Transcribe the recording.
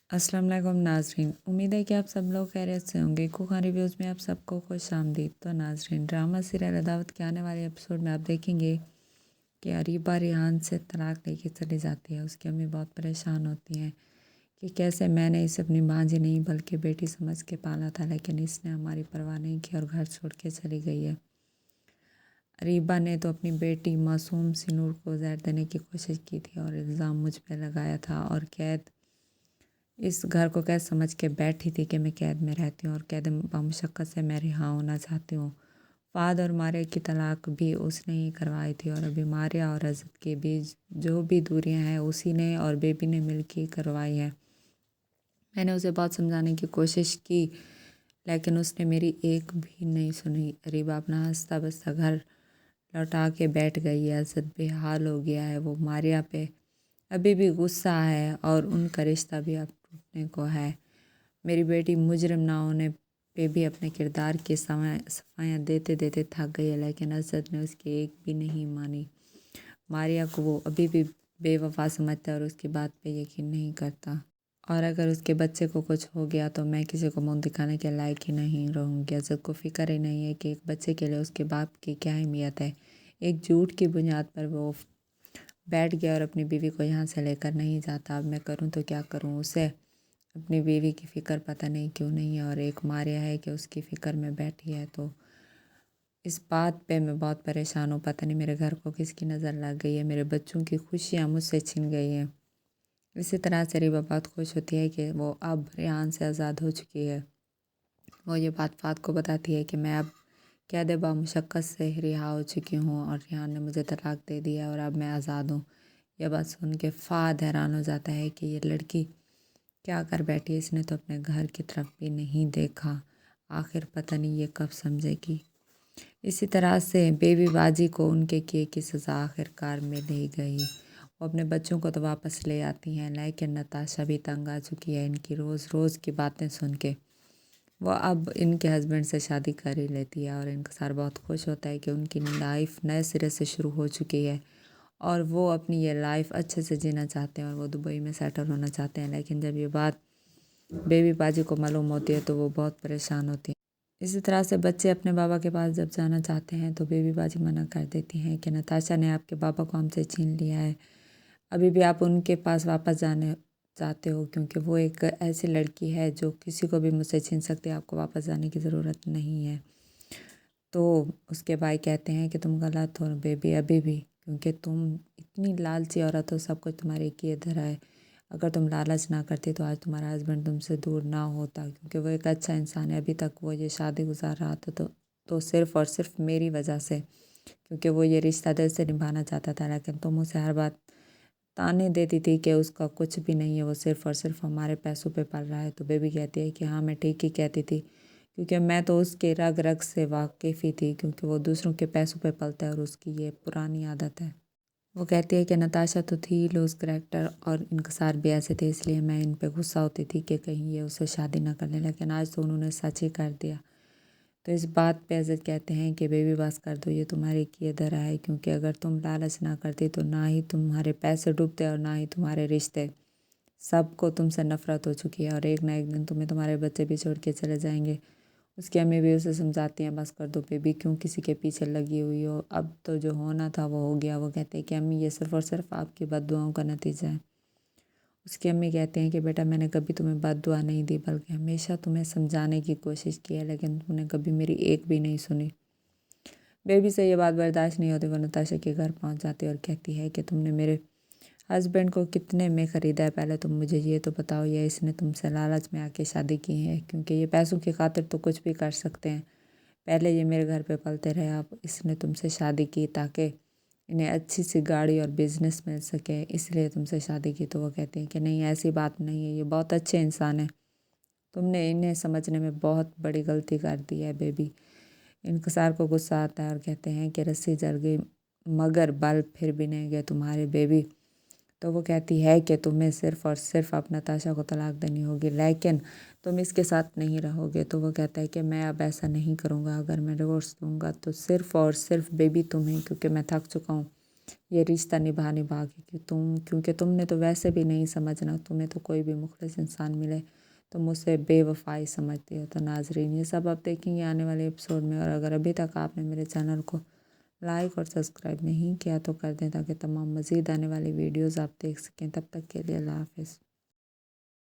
अस्सलाम वालेकुम नाज़रीन, उम्मीद है कि आप सब लोग खैरियत से होंगे। कुखान रिव्यूज़ में आप सबको खुशामदीद। तो नाज़रीन, ड्रामा सीरियल अदावत के आने वाले एपिसोड में आप देखेंगे कि अरीबा रिहान से तलाक लेके चली जाती है। उसकी अम्मी बहुत परेशान होती हैं कि कैसे मैंने इसे अपनी भांजी नहीं बल्कि बेटी समझ के पाला था, लेकिन इसने हमारी परवाह नहीं की और घर छोड़ के चली गई है। अरीबा ने तो अपनी बेटी मासूम सिनूर को जहर देने की कोशिश की थी और इल्ज़ाम मुझ पर लगाया था और कैद इस घर को कैद समझ के बैठी थी कि मैं कैद में रहती हूँ और कैद बामुशक्क़त से मैं रिहा होना चाहती हूँ। फ़ाद और मारिया की तलाक भी उसने ही करवाई थी और अभी मारिया और अज़त के बीच जो भी दूरियां हैं उसी ने और बेबी ने मिल के करवाई हैं। मैंने उसे बहुत समझाने की कोशिश की, लेकिन उसने मेरी एक भी नहीं सुनी। अरीबा अपना हंसता बसता घर लौटा के बैठ गई है। अज़त बेहाल हो गया है। वो मारिया पे अभी भी गुस्सा है और उनका रिश्ता भी अब टूटने को है। मेरी बेटी मुजरिम ना होने पे भी अपने किरदार की सफाइयाँ देते देते थक गई है, लेकिन असद ने उसकी एक भी नहीं मानी। मारिया को वो अभी भी बेवफा समझता है और उसकी बात पे यकीन नहीं करता। और अगर उसके बच्चे को कुछ हो गया तो मैं किसी को मुंह दिखाने के लायक ही नहीं रहूँगी। असद को फिक्र ही नहीं है कि एक बच्चे के लिए उसके बाप की क्या अहमियत है। एक झूठ की बुनियाद पर वो बैठ गया और अपनी बीवी को यहाँ से लेकर नहीं जाता। अब मैं करूँ तो क्या करूँ? उसे अपनी बीवी की फ़िक्र पता नहीं क्यों नहीं है और एक मारिया है कि उसकी फ़िक्र में बैठी है। तो इस बात पे मैं बहुत परेशान हूँ। पता नहीं मेरे घर को किसकी नज़र लग गई है। मेरे बच्चों की खुशियाँ मुझसे छिन गई हैं। इसी तरह से रीबा बहुत खुश होती है कि वो अब रेहान से आज़ाद हो चुकी है। वो ये बात फ़ाद को बताती है कि मैं अब कैद बामुशक्क़त से रिहा हो चुकी हूँ और रेहान ने मुझे तलाक दे दिया और अब मैं आज़ाद हूँ। यह बात सुन के फ़ाद हैरान हो जाता है कि ये लड़की क्या कर बैठी है। इसने तो अपने घर की तरफ भी नहीं देखा। आखिर पता नहीं ये कब समझेगी। इसी तरह से बेबी बाजी को उनके किए की सज़ा आखिरकार मिल ही गई। वो अपने बच्चों को तो वापस ले आती हैं, लेकिन नताशा भी तंग आ चुकी है इनकी रोज़ रोज़ की बातें सुन के। वो अब इनके हस्बैंड से शादी कर ही लेती है और इनका सार बहुत खुश होता है कि उनकी लाइफ नए सिरे से शुरू हो चुकी है और वो अपनी ये लाइफ अच्छे से जीना चाहते हैं और वो दुबई में सेटल होना चाहते हैं। लेकिन जब ये बात बेबी बाजी को मालूम होती है तो वो बहुत परेशान होती है। इसी तरह से बच्चे अपने बाबा के पास जब जाना चाहते हैं तो बेबी बाजी मना कर देती हैं कि नताशा ने आपके बाबा को हमसे छीन लिया है। अभी भी आप उनके पास वापस जाने चाहते हो क्योंकि वो एक ऐसी लड़की है जो किसी को भी मुझसे छीन सकती है। आपको वापस जाने की ज़रूरत नहीं है। तो उसके भाई कहते हैं कि तुम गलत हो बेबी अभी भी, क्योंकि तुम इतनी लालची औरत हो, सब कुछ तुम्हारे किए धरा है। अगर तुम लालच ना करती तो आज तुम्हारा हस्बैंड तुमसे दूर ना होता, क्योंकि वो एक अच्छा इंसान है। अभी तक वो ये शादी गुजार रहा था तो सिर्फ़ और सिर्फ मेरी वजह से, क्योंकि वो ये रिश्ता दिल से निभाना चाहता था। लेकिन तुम उसे हर बात ताने देती थी कि उसका कुछ भी नहीं है, वो सिर्फ़ और सिर्फ हमारे पैसों पे पल रहा है। तो बेबी कहती है कि हाँ मैं ठीक ही कहती थी, क्योंकि मैं तो उसके रग रग से वाकिफ़ ही थी, क्योंकि वो दूसरों के पैसों पे पलता है और उसकी ये पुरानी आदत है। वो कहती है कि नताशा तो थी लूज़ करैक्टर और इनकसार भी ऐसे थे, इसलिए मैं इन पे गुस्सा होती थी कि कहीं ये उससे शादी ना कर ले, लेकिन आज तो उन्होंने सच ही कर दिया। तो इस बात पे अज़त कहते हैं कि बेबी बस कर दो, ये तुम्हारे किए धरा है, क्योंकि अगर तुम लालच ना करती तो ना ही तुम्हारे पैसे डूबते और ना ही तुम्हारे रिश्ते। सबको तुमसे नफ़रत हो चुकी है और एक ना एक दिन तुम्हें तुम्हारे बच्चे भी छोड़ के चले जाएंगे। उसकी अम्मी भी उसे समझाती हैं बस कर दो बेबी, क्यों किसी के पीछे लगी हुई हो, अब तो जो होना था वो हो गया। वो कहते हैं कि अम्मी ये सिर्फ़ और सिर्फ आपकी बद्दुआओं का नतीजा है। उसकी अम्मी कहते हैं कि बेटा मैंने कभी तुम्हें बद्दुआ नहीं दी, बल्कि हमेशा तुम्हें समझाने की कोशिश की है, लेकिन तुमने कभी मेरी एक भी नहीं सुनी। बेबी से ये बात बर्दाश्त नहीं होती। वो नताशा के घर पहुंच जाती है और कहती है कि तुमने मेरे हस्बैंड को कितने में ख़रीदा है, पहले तुम मुझे ये तो बताओ, या इसने तुमसे लालच में आके शादी की है, क्योंकि ये पैसों की खातिर तो कुछ भी कर सकते हैं। पहले ये मेरे घर पे पलते रहे, अब इसने तुमसे शादी की ताकि इन्हें अच्छी सी गाड़ी और बिजनेस मिल सके, इसलिए तुमसे शादी की। तो वो कहते हैं कि नहीं ऐसी बात नहीं है, ये बहुत अच्छे इंसान है, तुमने इन्हें समझने में बहुत बड़ी गलती कर दी है बेबी। इनकसार को गुस्सा आता है और कहते हैं कि रस्सी जल गई मगर बल फिर भी नहीं गए तुम्हारे बेबी। तो वो कहती है कि तुम्हें सिर्फ़ और सिर्फ अब नताशा को तलाक देनी होगी, लेकिन तुम इसके साथ नहीं रहोगे। तो वो कहता है कि मैं अब ऐसा नहीं करूँगा, अगर मैं डिवोर्स दूँगा तो सिर्फ़ और सिर्फ बेबी तुम्हें, क्योंकि मैं थक चुका हूँ ये रिश्ता निभा के क्योंकि तुमने तो वैसे भी नहीं समझना, तुम्हें तो कोई भी मुखलिस इंसान मिले तो मुझसे बेवफाई समझती हो। तो नाजरीन ये सब आप देखेंगे आने वाले एपिसोड में। और अगर अभी तक आपने मेरे चैनल को लाइक और सब्सक्राइब नहीं किया तो कर दें, ताकि तमाम मज़ीद आने वाली वीडियोज़ आप देख सकें। तब तक के लिए अल्लाह हाफ़िज़।